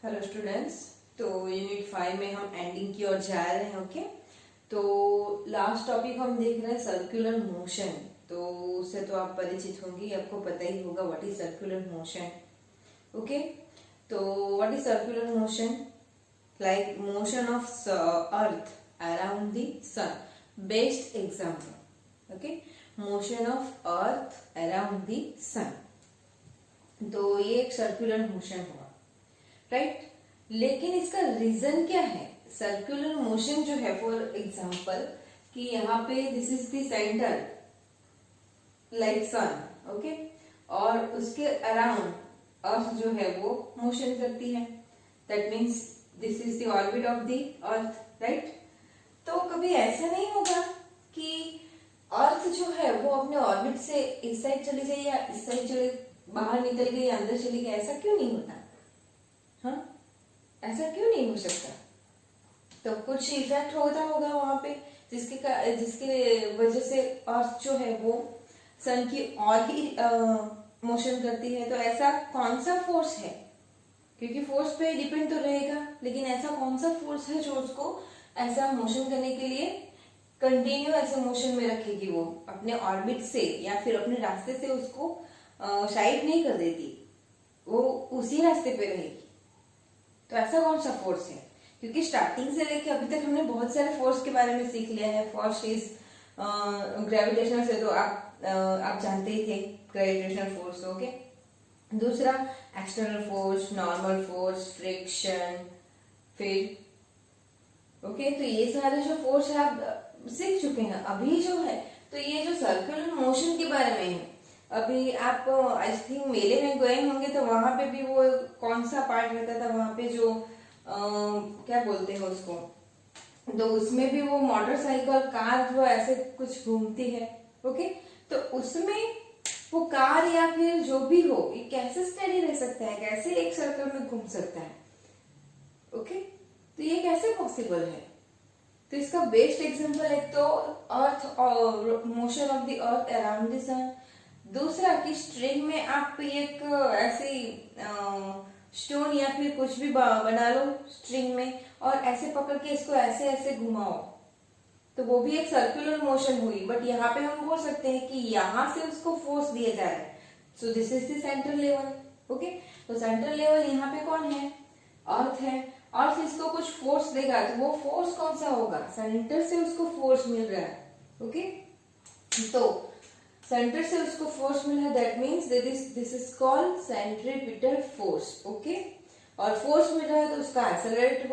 Hello students. तो unit 5 में हम एंडिंग की ओर जा रहे हैं। ओके, तो लास्ट टॉपिक हम देख रहे हैं सर्कुलर मोशन। तो उससे तो आप परिचित होंगे, आपको पता ही होगा what is circular motion. Okay, तो what is circular motion? Like motion of earth around the sun. Best example. Okay, motion of earth around the sun. तो ये एक सर्कुलर मोशन हुआ, राइट। लेकिन इसका रीजन क्या है? सर्कुलर मोशन जो है, फॉर एग्जाम्पल कि यहाँ पे this is the centre like sun, okay, और उसके अराउंड अर्थ जो है वो मोशन करती है। That means this is the orbit of the earth, right. तो कभी ऐसा नहीं होगा कि अर्थ जो है वो अपने ऑर्बिट से इस साइड चली जाए या इस साइड चले, बाहर निकल गई या अंदर चली गई। ऐसा क्यों नहीं होता? हाँ, ऐसा क्यों नहीं हो सकता? तो कुछ इफेक्ट होता होगा वहां पे, जिसके वजह से अर्थ जो है वो सन की और ही मोशन करती है। तो ऐसा कौन सा फोर्स है? क्योंकि फोर्स पे डिपेंड तो रहेगा, लेकिन ऐसा कौन सा फोर्स है जो उसको ऐसा मोशन करने के लिए कंटिन्यू ऐसे मोशन में रखेगी, वो अपने ऑर्बिट से या फिर अपने रास्ते से उसको साइड नहीं कर देती, वो उसी रास्ते पे रहेगी। तो ऐसा कौन सा फोर्स है? क्योंकि स्टार्टिंग से लेके अभी तक हमने बहुत सारे फोर्स के बारे में सीख लिया है। फर्स्ट इज ग्रेविटेशनल से, तो आप जानते ही थे ग्रेविटेशनल फोर्स। ओके, दूसरा external force, normal force, friction, फिर ओके, तो ये सारे जो फोर्स है आप सीख चुके हैं। अभी जो है तो ये जो सर्कुलर मोशन के बारे में है। अभी आप आई थिंक मेले में गए होंगे, तो वहां पे भी वो कौन सा पार्ट रहता था वहां पे, जो क्या बोलते हैं उसको, तो उसमें भी वो मोटरसाइकिल कार जो ऐसे कुछ घूमती है। ओके, तो उसमें वो कार या फिर जो भी हो, ये कैसे स्टेडी रह सकता है, कैसे एक सर्कल में घूम सकता है? ओके, तो ये कैसे पॉसिबल है? तो इसका बेस्ट एग्जांपल एक तो अर्थ और motion of the earth around the sun. दूसरा कि स्ट्रिंग में आप एक ऐसे स्टोन या फिर कुछ भी बना लो स्ट्रिंग में, और ऐसे पकड़ के इसको ऐसे ऐसे घुमाओ, तो वो भी एक सर्कुलर मोशन हुई। बट यहाँ पे हम बोल सकते हैं कि यहाँ से उसको फोर्स दिया जा रहा है। So this is the central level. Okay, तो सेंट्रल लेवल यहाँ पे कौन है? अर्थ है। अर्थ इसको कुछ फोर्स देगा, तो वो फोर्स कौन सा होगा? सेंटर से उसको फोर्स मिल रहा है। ओके, तो सेंटर से उसको फोर्स मिला है, that means this is called centripetal force. Okay, और फोर्स मिल रहा है तो उसका एक्सेलरेट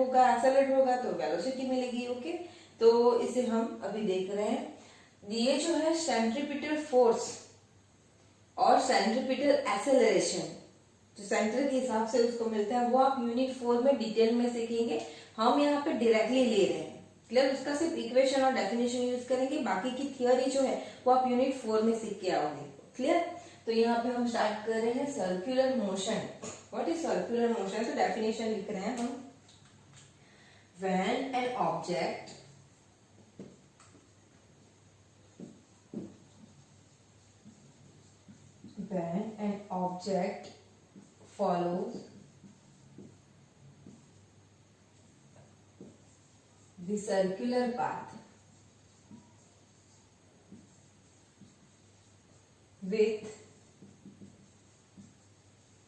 होगा तो वेलोसिटी मिलेगी। ओके, तो इसे हम अभी देख रहे हैं। ये जो है सेंट्रीपिटल फोर्स और सेंट्रीपिटल एक्सेलरेशन, जो सेंटर के हिसाब से उसको मिलता है, वो आप यूनिट 4 में डिटेल में सीखेंगे। हम यहाँ पे डायरेक्टली ले रहे हैं, क्लियर। उसका सिर्फ इक्वेशन और डेफिनेशन यूज करेंगे, बाकी की थियोरी जो है वो आप यूनिट 4 में सीख के आओगे, क्लियर। तो यहाँ पे हम स्टार्ट कर रहे हैं circular motion. What is circular motion? तो डेफिनेशन लिख रहे हैं हम। When an object follows the circular path with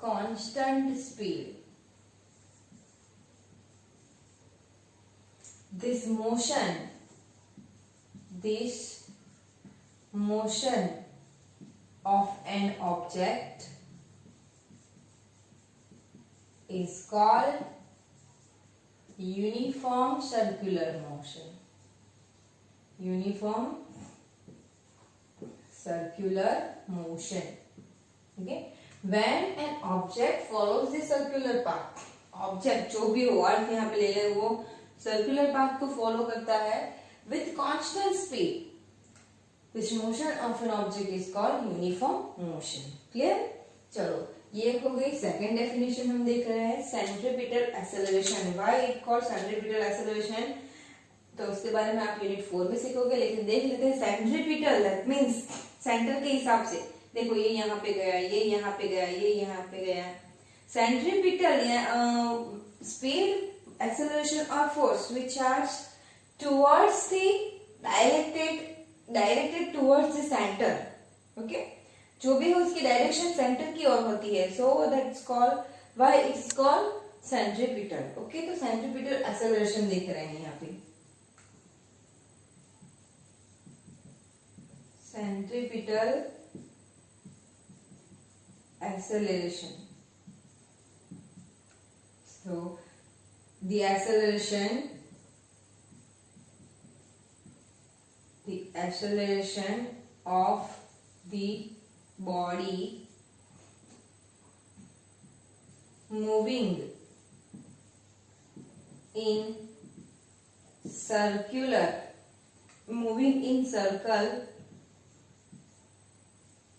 constant speed, this motion of an object is called uniform circular motion. Uniform circular motion. Okay, when an object follows the circular path, object जो भी हो, अर्थ यहाँ पे ले ले, वो circular path को follow करता है with constant speed, this motion of an object is called uniform motion. Clear? चलो, ये हो गई सेकेंड डेफिनेशन। हम देख रहे हैं centripetal acceleration. Why it called centripetal acceleration? तो उसके बारे में आप यूनिट 4 में सीखोगे, लेकिन देख लेते हैं सेंट्रीपिटल। दैट मींस सेंटर के हिसाब से। देखो, ये यहाँ पे गया, ये यहाँ पे गया, ये यहाँ पे गया, सेंट्रीपिटल स्पीड, एक्सेलरेशन और force which are towards the directed towards the centre, okay, जो भी हो उसकी डायरेक्शन सेंटर की ओर होती है, so that's called, why it's called centripetal, okay. तो सेंट्रीपिटल एक्सेलरेशन देख रहे हैं यहाँ पे, centripetal acceleration. So the acceleration of the body moving in circle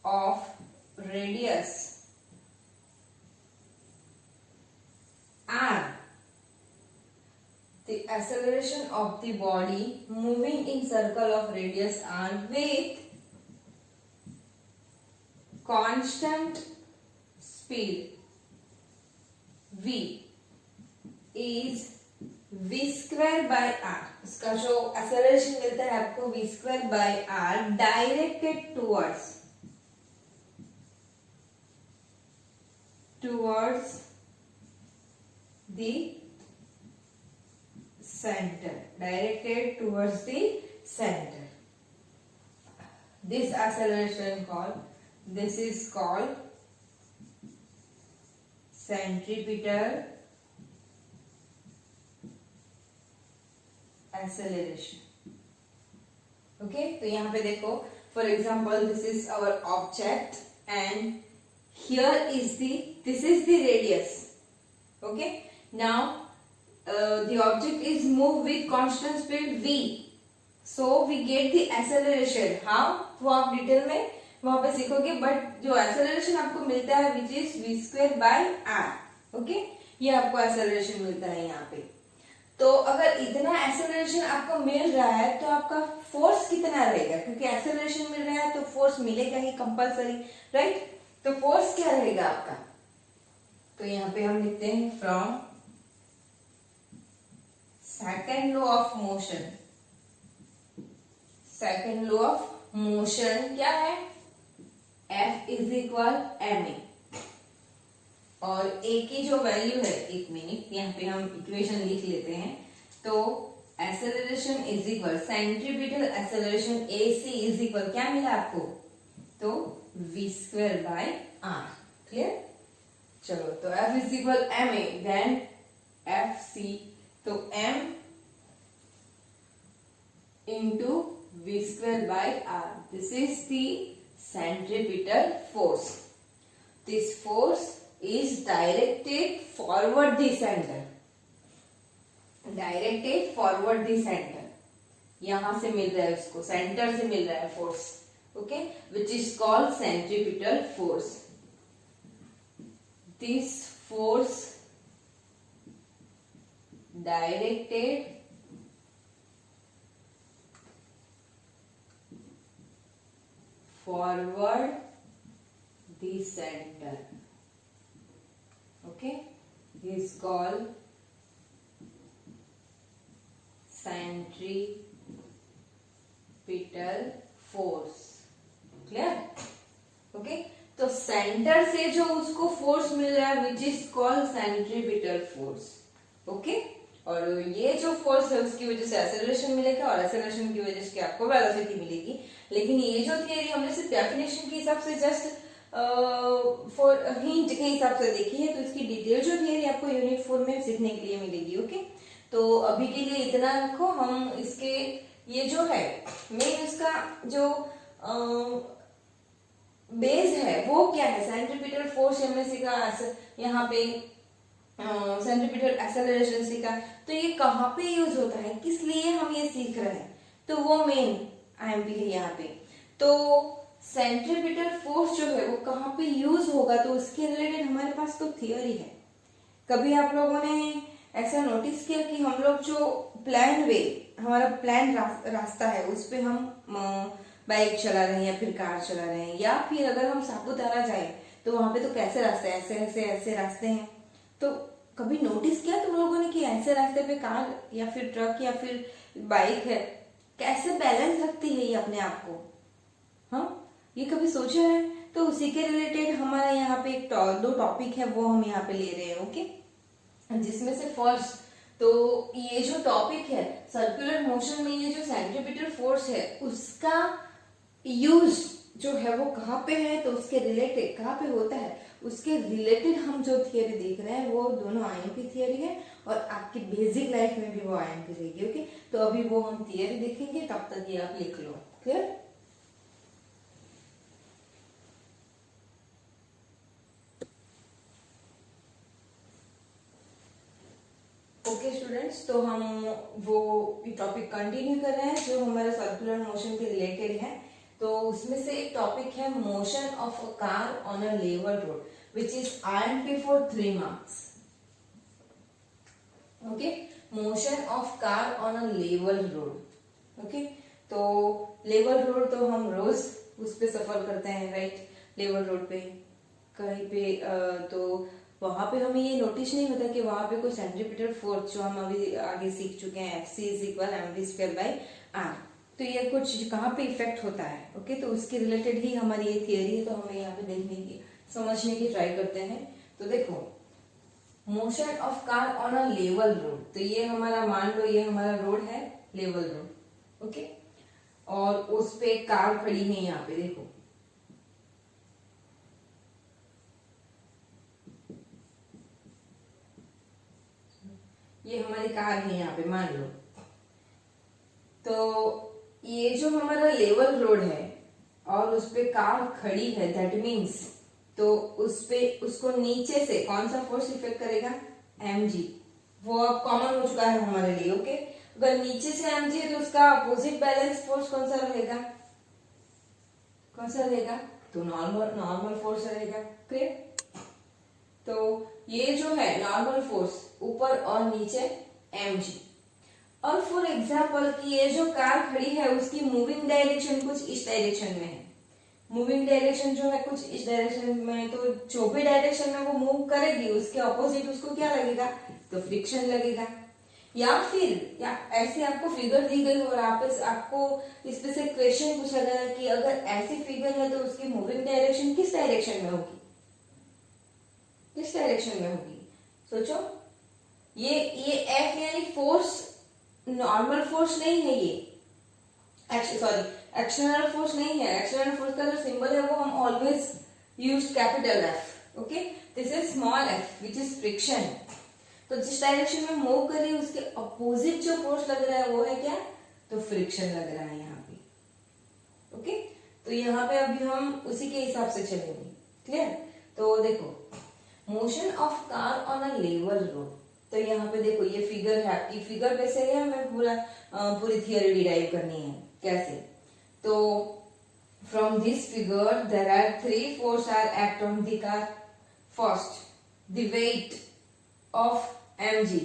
of radius r, the acceleration of the body moving in circle of radius r with constant speed v is v square by r। इसका जो acceleration मिलता है आपको v square by r directed towards the center, directed towards the center. This acceleration is called centripetal acceleration, okay। तो यहाँ पे देखो, for example this is our object and here is this is the radius, okay। Now the object is moved with constant speed v, so we get the acceleration, how, वो आप detail में वहां पे सीखोगे, बट जो acceleration आपको मिलता है which is v square by r, okay, ये आपको acceleration मिलता है यहाँ पे। तो अगर इतना acceleration आपको मिल रहा है तो आपका फोर्स कितना रहेगा, क्योंकि acceleration मिल रहा है तो फोर्स मिलेगा ही कंपल्सरी, राइट। तो फोर्स क्या रहेगा आपका, तो यहाँ पे हम लिखते हैं from second law of motion. Second law of motion क्या है, F इज इक्वल ma, और a की जो वैल्यू है, एक मिनट यहाँ पे हम इक्वेशन लिख लेते हैं। तो acceleration is equal centripetal acceleration AC is equal क्या मिला आपको, तो v square by r, clear. चलो तो F is equal ma, then FC, तो m into v square by r, this is the centripetal force। This force is directed forward the center, directed forward the center, यहां से मिल रहा है उसको, centre से मिल रहा है force, okay, which is called centripetal force। This force directed forward the center, okay, is called centripetal force, clear, okay. तो centre से जो उसको फोर्स मिल रहा है which is called centripetal force, okay. और ये जो फोर्स है उसकी वजह से एक्सेलरेशन मिलेगा और एक्सेलरेशन की वजह से आपको वेलोसिटी मिलेगी। लेकिन ये जो थियरी हमने सिर्फ डेफिनेशन के हिसाब से जस्ट फॉर हिंट के हिसाब से देखी है, तो इसकी डिटेल जो थियरी आपको यूनिट 4 में सीखने के लिए मिलेगी, ओके। तो अभी के लिए इतना रखो, हम इसके ये जो है मेन इसका जो बेस है वो क्या है, सेंट्रीपिटल फोर्स हमने सीखा, यहाँ पे सेंट्रीपिटल एक्सेलरेशन सीखा। तो ये कहाँ पे यूज होता है, किस लिए हम ये सीख रहे हैं, तो वो मेन आईएमपी है यहाँ पे। तो सेंट्रीपिटल फोर्स जो है वो कहाँ पे यूज होगा, तो उसके रिलेटेड हमारे पास तो थियोरी है। कभी आप लोगों ने ऐसा नोटिस किया कि हम लोग जो प्लान वे, हमारा प्लान रास्ता है उस पे हम बाइक चला रहे हैं या फिर कार चला रहे हैं, या फिर अगर हम सापुतारा जाए तो वहां पे तो कैसे रास्ते, ऐसे ऐसे ऐसे रास्ते हैं। तो कभी नोटिस किया तुम लोगों ने कि ऐसे रास्ते पे कार या फिर ट्रक या फिर बाइक है, कैसे बैलेंस रखती है ये अपने आप को? हाँ, ये कभी सोचा है? तो उसी के रिलेटेड हमारा यहाँ पे एक दो टॉपिक है वो हम यहाँ पे ले रहे हैं, ओके। जिसमें से फर्स्ट, तो ये जो टॉपिक है सर्कुलर मोशन में ये जो सेंट्रीपिटल फोर्स है उसका यूज जो है वो कहाँ पे है, तो उसके रिलेटेड कहाँ पे होता है उसके रिलेटेड हम जो थियरी देख रहे हैं वो दोनों आयन की थियरी है और आपकी बेसिक लाइफ में भी वो आयन की रहेगी, ओके। तो अभी वो हम थियरी देखेंगे, तब तक ये आप लिख लो, क्लियर। ओके स्टूडेंट्स, तो हम वो टॉपिक कंटिन्यू कर रहे हैं जो हमारे सर्कुलर मोशन के रिलेटेड है। तो उसमें से एक टॉपिक है motion of a car on a level road which is IMP for 3 marks, okay. Motion of car on a level road, okay. तो लेवल रोड तो हम रोज उस पे सफर करते हैं, राइट। लेवल रोड पे कहीं पे तो वहां पे हमें ये नोटिस नहीं होता कि वहां पे कोई सेंट्रीपिटल फोर्स जो हम अभी आगे सीख चुके हैं FC = mv²/r, तो ये कुछ कहाँ पे इफेक्ट होता है, ओके। तो उसके रिलेटेड ही हमारी ये थियरी है, तो हमें यहाँ पे देखने की समझने की ट्राई करते हैं। तो देखो, motion of car on a level road, तो ये हमारा मान लो ये हमारा रोड है, लेवल रोड, ओके। और उस पे कार खड़ी है, यहाँ पे देखो, ये हमारी कार है यहाँ पे मान लो। तो ये जो हमारा लेवल रोड है और उस पे कार खड़ी है, दैट मीन्स तो उस पे उसको नीचे से कौन सा फोर्स इफेक्ट करेगा, mg। वो अब कॉमन हो चुका है हमारे लिए, ओके। अगर नीचे से mg है तो उसका अपोजिट बैलेंस फोर्स कौन सा रहेगा, कौन सा रहेगा, तो नॉर्मल फोर्स रहेगा, क्लियर। तो ये जो है नॉर्मल फोर्स ऊपर और नीचे mg। और फॉर एग्जाम्पल कि ये जो कार खड़ी है उसकी मूविंग डायरेक्शन कुछ इस डायरेक्शन में है, मूविंग डायरेक्शन जो है कुछ इस डायरेक्शन में, तो जो भी डायरेक्शन में वो मूव करेगी उसके ऑपोजिट उसको क्या लगेगा, तो फ्रिक्शन लगेगा। या फिर या ऐसे आपको फिगर दी गई और आपको इस पे से क्वेश्चन पूछा गया कि अगर ऐसी फिगर है तो उसकी मूविंग डायरेक्शन किस डायरेक्शन में होगी, किस डायरेक्शन में होगी, सोचो। ये F यानी फोर्स नॉर्मल फोर्स नहीं है, ये एक्सटर्नल फोर्स नहीं है। एक्सटर्नल फोर्स का जो सिंबल है वो हम always use capital F, okay. This is small f which is friction. तो जिस डायरेक्शन में मूव कर रही है उसके अपोजिट जो फोर्स लग रहा है वो है क्या, तो फ्रिक्शन लग रहा है यहाँ पे, ओके। तो यहाँ पे अभी हम उसी के हिसाब से चलेंगे, क्लियर। तो देखो, motion of car on a level road, तो यहाँ पे देखो ये फिगर है आपकी, फिगर कैसे है हमें पूरी थियरी डिराइव करनी है, कैसे। तो from this figure there are 3 force are act on the car. First, the weight of mg,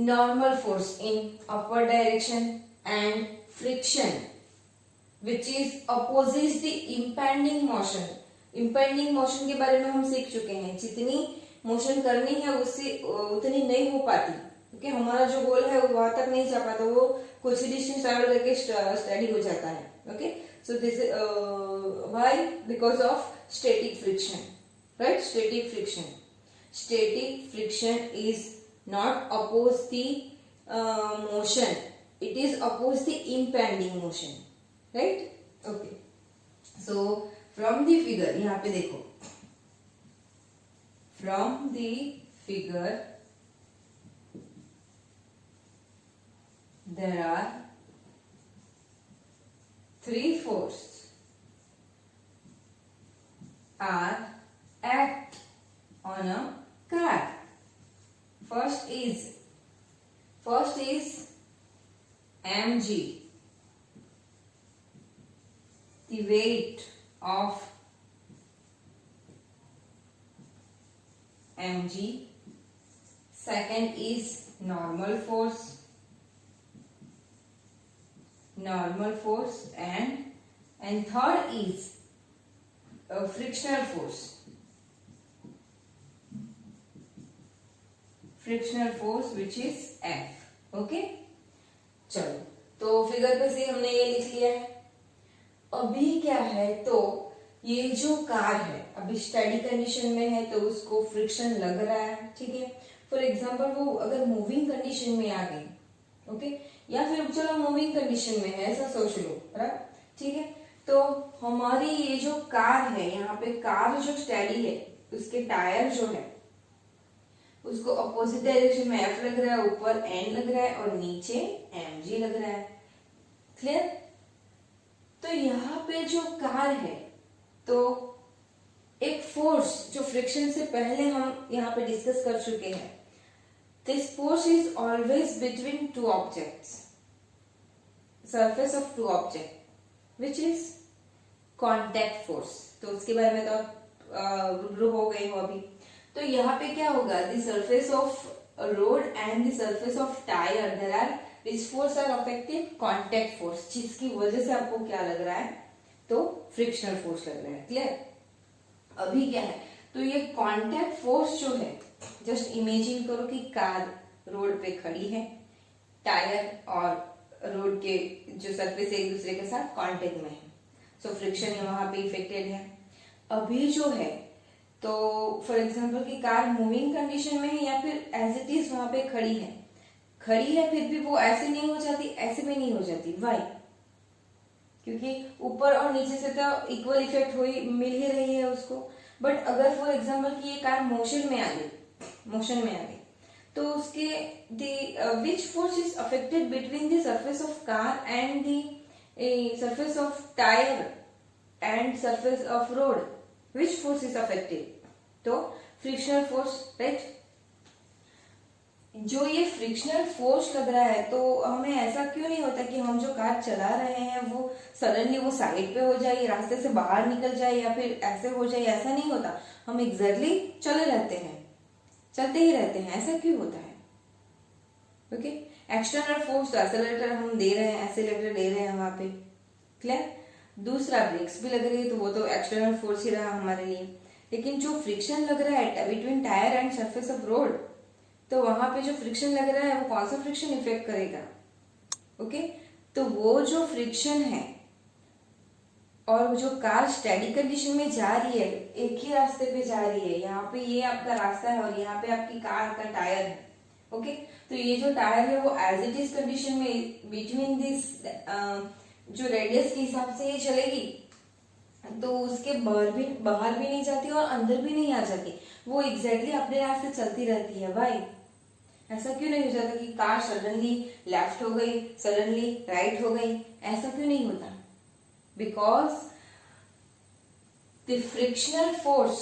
normal force in upward direction, and friction which is opposes the impending motion। impending motion के बारे में हम सीख चुके हैं, जितनी motion करनी है उससे उतनी नहीं हो पाती, क्योंकि हमारा जो गोल है वो वहां तक नहीं जा पाता, वो कुछ डिस्टेंस ट्रैवल करके स्टडी हो जाता है, okay. So this why, because of static friction, right. Static friction is not oppose the motion, it is oppose the impending motion, right, okay। so from the figure, यहाँ पे देखो, from the figure there are 3 forces are act on a car। First is mg, the weight of mg. Second is normal force, and third is frictional force, frictional force which is F। Okay, चलो तो figure पे से हमने ये लिख लिया है। अभी क्या है, तो ये जो कार है अभी स्टडी कंडीशन में है तो उसको फ्रिक्शन लग रहा है, ठीक है। फॉर एग्जांपल वो अगर मूविंग कंडीशन में आ गई, ओके, या फिर चलो मूविंग कंडीशन में है ऐसा सोच लो, राइट, ठीक है। तो हमारी ये जो कार है, यहाँ पे कार जो स्टडी है उसके टायर जो है उसको अपोजिट डायरेक्शन में F लग रहा है, ऊपर N लग रहा है और नीचे mg लग रहा है। क्लियर? तो यहाँ पे जो कार है तो एक फोर्स जो फ्रिक्शन से पहले हम यहाँ पे डिस्कस कर चुके हैं, this force is always between two objects, surface of two object which is contact force. तो उसके बारे में तो रूबरू हो गए हो अभी। तो यहाँ पे क्या होगा, the surface of road and the surface of tyre there are which force are affected, contact force, जिसकी वजह से आपको क्या लग रहा है, तो फ्रिक्शनल फोर्स लग रहा है। क्लियर? अभी क्या है, तो ये कॉन्टैक्ट फोर्स जो है, जस्ट इमेजिन करो कि कार रोड पे खड़ी है, टायर और रोड के जो सरफेस एक दूसरे के साथ कांटेक्ट में है, सो फ्रिक्शन वहां पे इफेक्टेड है। अभी जो है तो फॉर एग्जांपल कि कार मूविंग कंडीशन में है या फिर एज इट इज वहां पे खड़ी है फिर भी वो ऐसे नहीं हो जाती, ऐसे भी नहीं हो जाती। वाई? क्योंकि ऊपर और नीचे से तो इक्वल इफेक्ट मिल ही रही है उसको। बट अगर फॉर एग्जांपल कि ये कार मोशन में आ गई तो उसके which force is affected between the surface of car and the surface of tyre and surface of road, which force is affected, तो फ्रिक्शनल फोर्स, राइट। जो ये फ्रिक्शनल फोर्स लग रहा है तो हमें ऐसा क्यों नहीं होता कि हम जो कार चला रहे हैं वो सडनली वो साइड पे हो जाए, रास्ते से बाहर निकल जाए या फिर ऐसे हो जाए, ऐसा नहीं होता। हम एग्जैक्टली चलते ही रहते हैं, ऐसा क्यों होता है? ओके, एक्सटर्नल फोर्स तो एक्सेलरेटर हम दे रहे हैं, एक्सेलरेटर दे रहे हैं वहां पे। क्लियर? दूसरा ब्रेक्स भी लग रही है तो वो तो एक्सटर्नल फोर्स ही रहा हमारे लिए। लेकिन जो फ्रिक्शन लग रहा है between tyre and surface of road, तो वहां पे जो फ्रिक्शन लग रहा है वो कौन सा फ्रिक्शन इफेक्ट करेगा? ओके, तो वो जो फ्रिक्शन है और जो कार स्टेडी कंडीशन में जा रही है, एक ही रास्ते पे जा रही है, यहाँ पे ये आपका रास्ता है और यहाँ पे आपकी कार का टायर है। ओके, तो ये जो टायर है वो एज इट इज कंडीशन में बिटवीन दिस जो रेडियस के हिसाब से ये चलेगी, तो उसके बाहर भी नहीं जाती और अंदर भी नहीं आ जाती, वो एग्जैक्टली अपने रास्ते चलती रहती है। भाई ऐसा क्यों नहीं हो जाता कि कार सडनली लेफ्ट हो गई, सडनली राइट हो गई, ऐसा क्यों नहीं होता? बिकॉज द फ्रिक्शनल फोर्स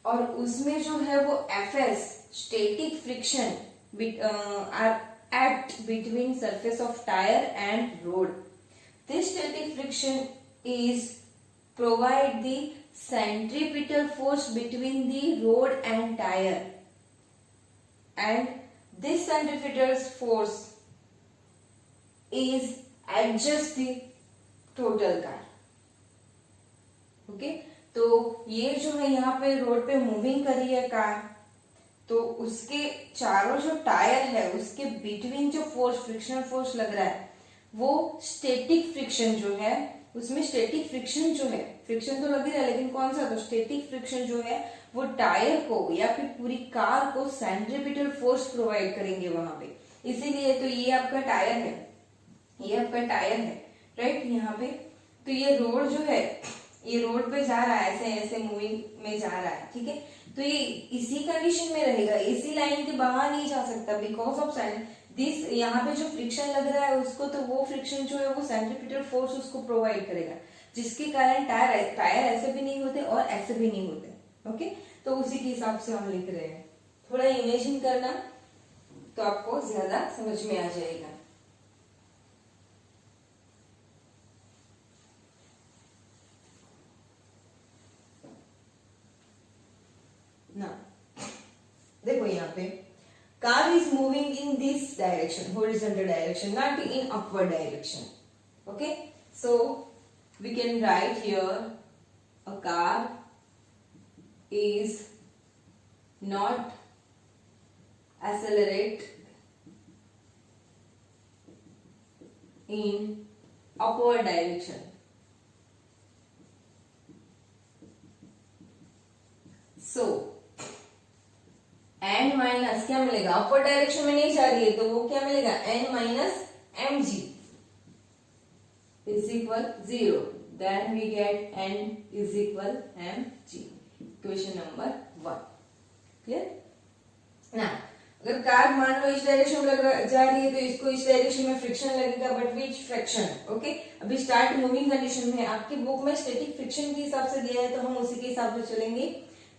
और उसमें जो है वो FS, static friction are act between surface of tyre and road. This static friction is provide the centripetal force between the road and tire, and this centripetal force is adjust the total car। Okay, तो ये जो है यहाँ पे road पे moving कर रही है कार, तो उसके चारों जो टायर है उसके बिटवीन जो फोर्स, फ्रिक्शनल फोर्स लग रहा है, वो स्टैटिक फ्रिक्शन जो है, उसमें स्टैटिक फ्रिक्शन जो है, फ्रिक्शन तो लग ही रहा है लेकिन कौन सा, तो स्टैटिक फ्रिक्शन जो है वो टायर को या फिर पूरी कार को सेंट्रीपिटल फोर्स प्रोवाइड करेंगे वहां पे। इसीलिए तो ये आपका टायर है, राइट, यहाँ पे तो ये रोड जो है, ये रोड पे जा रहा है, ऐसे ऐसे मूविंग में जा रहा है, ठीक है। तो ये इसी कंडीशन में रहेगा, इसी लाइन के बाहर नहीं जा सकता बिकॉज ऑफ दिस, यहाँ पे जो फ्रिक्शन लग रहा है उसको, तो वो फ्रिक्शन जो है वो सेंट्रीपिटल फोर्स उसको प्रोवाइड करेगा, जिसके कारण टायर ऐसे भी नहीं होते और ऐसे भी नहीं होते। ओके, तो उसी के हिसाब से हम लिख रहे हैं। थोड़ा इमेजिन करना तो आपको ज्यादा समझ में आ जाएगा। ना देखो यहाँ पे car is moving in this direction, horizontal direction, not in upward direction. Okay, so we can write here a car is not accelerate in upward direction. So n minus क्या मिलेगा, अपवर्ड डायरेक्शन में नहीं जा रही है तो वो क्या मिलेगा, n minus mg is equal 0. Then we get n is equal mg. Equation number 1. Clear? ना अगर कार मान लो इस डायरेक्शन में जा रही है तो इसको इस डायरेक्शन में फ्रिक्शन लगेगा, बट विच फ्रिक्शन, ओके. अभी स्टार्ट मूविंग कंडीशन में आपकी बुक में स्टैटिक फ्रिक्शन के हिसाब से दिया है तो हम उसी के हिसाब से चलेंगे.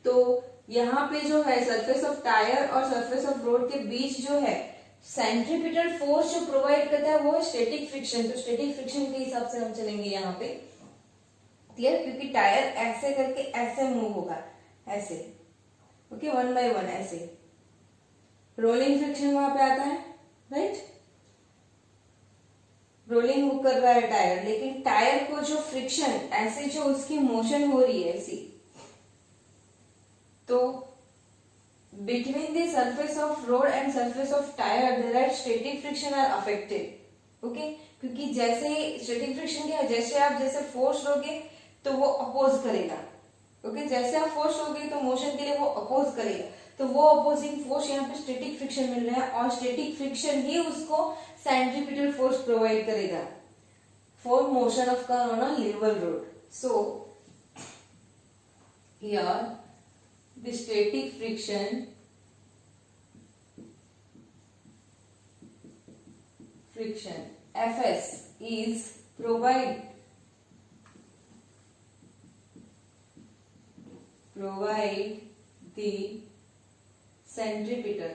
तो यहाँ पे जो है सरफेस ऑफ टायर और सरफेस ऑफ रोड के बीच जो है सेंट्रीपिटल फोर्स जो प्रोवाइड करता है वो है स्टैटिक फ्रिक्शन. तो स्टैटिक फ्रिक्शन के हिसाब से हम चलेंगे यहाँ पे. क्लियर? क्योंकि टायर ऐसे करके ऐसे मूव होगा, ऐसे, ओके, 1 by 1 ऐसे. रोलिंग फ्रिक्शन वहां पे आता है, राइट. रोलिंग मूव कर रहा है टायर, लेकिन टायर को जो फ्रिक्शन ऐसे जो उसकी मोशन हो रही है ऐसी, तो between the surface of road and surface of tire there are static friction are affected. Okay, क्योंकि जैसे स्टैटिक फ्रिक्शन क्या है, जैसे आप जैसे फोर्स दोगे तो वो अपोज करेगा. ओके, जैसे आप फोर्स दोगे तो मोशन के लिए वो अपोज करेगा. तो वो अपोजिंग फोर्स यहाँ पे स्टैटिक फ्रिक्शन मिल रहा है और स्टैटिक फ्रिक्शन ही उसको सेंट्रीपिटल फोर्स प्रोवाइड करेगा for motion of car on a level road. So here the static friction Fs is provide the centripetal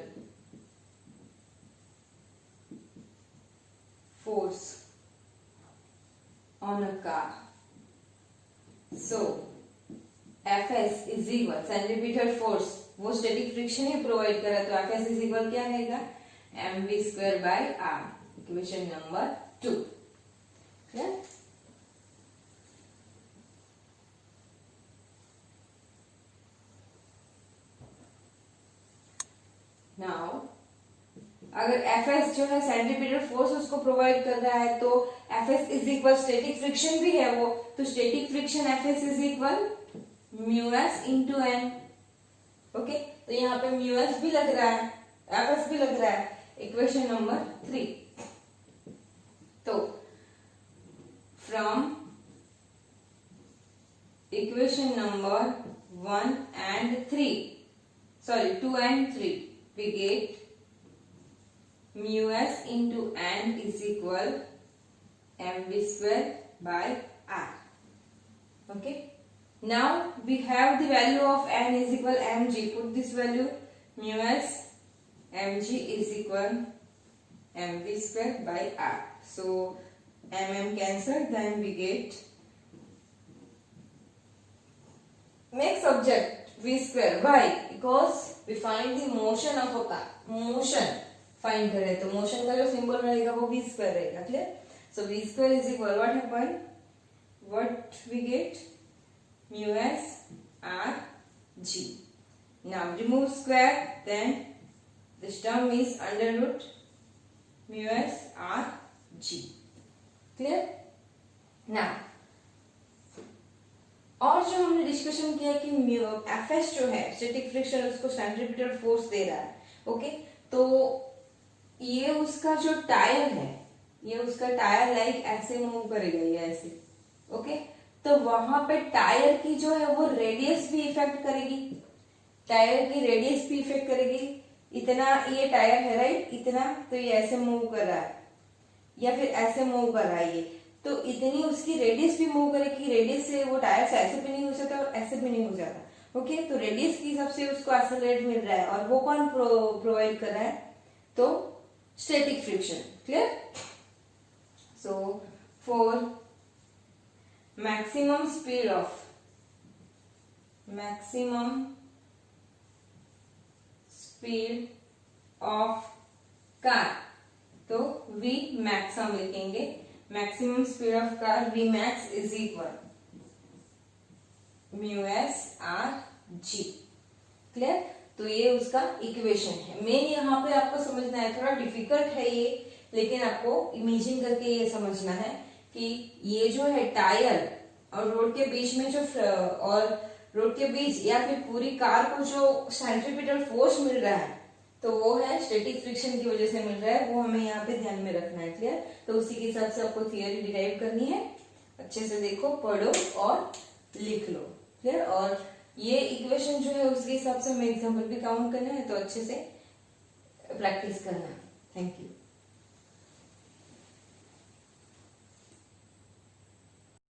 force on a car. So Fs is equal centripetal force वो static friction ही provide कर रहा है, तो Fs is equal क्या रहेगा, mv square by r. Equation number 2. Clear? Now अगर Fs जो है सेंट्रीपिटल फोर्स उसको प्रोवाइड कर रहा है तो Fs is equal static friction भी है वो, तो static friction Fs is equal mu S into N. Okay, तो यहाँ पे म्यू एस भी लग रहा है, एफ एस भी लग रहा है. Equation number 3. तो from equation number 1 and 3, sorry 2 and 3, we get mu s into n is equal mv square by r. Okay. Now we have the value of n is equal mg. Put this value, mu s mg is equal mv square by r. So mm cancel, then we get make subject v square. Why? Because we find the motion of a car. Motion find करें तो motion का जो symbol रहेगा वो v square रहेगा. Clear? So v square is equal, what happened? What we get? Mu s r g. Now remove square, then this term is under root mu s r g. Clear? Now और जो हमने discussion किया कि Fs जो है static friction उसको centripetal force दे रहा है. ओके, तो ये उसका जो टायर है, ये उसका टायर लाइक ऐसे मूव करेगा, ये ऐसे. ओके, तो वहां पे टायर की जो है वो रेडियस भी इफेक्ट करेगी, टायर की रेडियस भी इफेक्ट करेगी. इतना ये टायर है, राइट, इतना, तो ये ऐसे मूव कर रहा है या फिर ऐसे मूव कर रहा है ये, तो इतनी उसकी रेडियस भी मूव करेगी. रेडियस से वो टायर से ऐसे भी नहीं हो सकता और ऐसे भी नहीं हो जाता. ओके, तो रेडियस के हिसाब से उसको एक्सेलरेट मिल रहा है और वो कौन प्रोवाइड कर रहा है, तो static friction. Clear? So for maximum speed of car, तो v max हम लिखेंगे. maximum speed of car v max is equal mu S R G. Clear? तो ये उसका इक्वेशन है। मेन यहाँ पे आपको समझना है, थोड़ा डिफिकल्ट है ये, लेकिन आपको इमेजिन करके ये समझना है कि ये जो है टायर और रोड के बीच में जो और रोड के बीच या फिर पूरी कार को जो सेंट्रीपिटल फोर्स मिल रहा है, तो वो है स्टैटिक फ्रिक्शन की वजह से मिल रहा है, वो हमें यहाँ पे ध्यान में रखना है। क्लियर? तो उसी के हिसाब से आपको थियरी डिराइव करनी है। अच्छे से देखो, पढ़ो और लिख लो। क्लियर? और ये इक्वेशन जो है उसके हिसाब से हमें एग्जाम्पल भी काउंट करना है, तो अच्छे से प्रैक्टिस करना। Thank you.